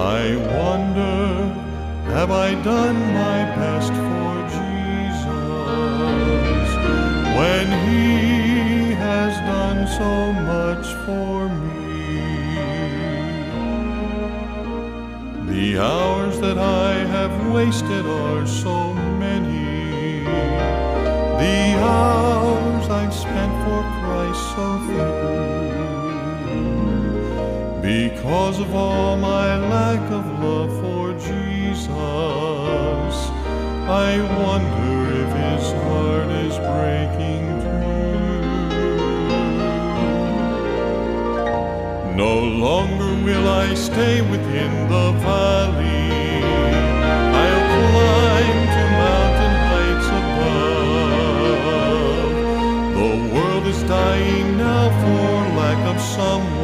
I wonder, have I done my best for Jesus when He has done so much for me? The hours that I have wasted are so many, the hours I've spent for Christ so few. Because of all my lack of love for Jesus, I wonder if His heart is breaking too. No longer will I stay within the valley. I'll climb to mountain heights above. The world is dying now for lack of someone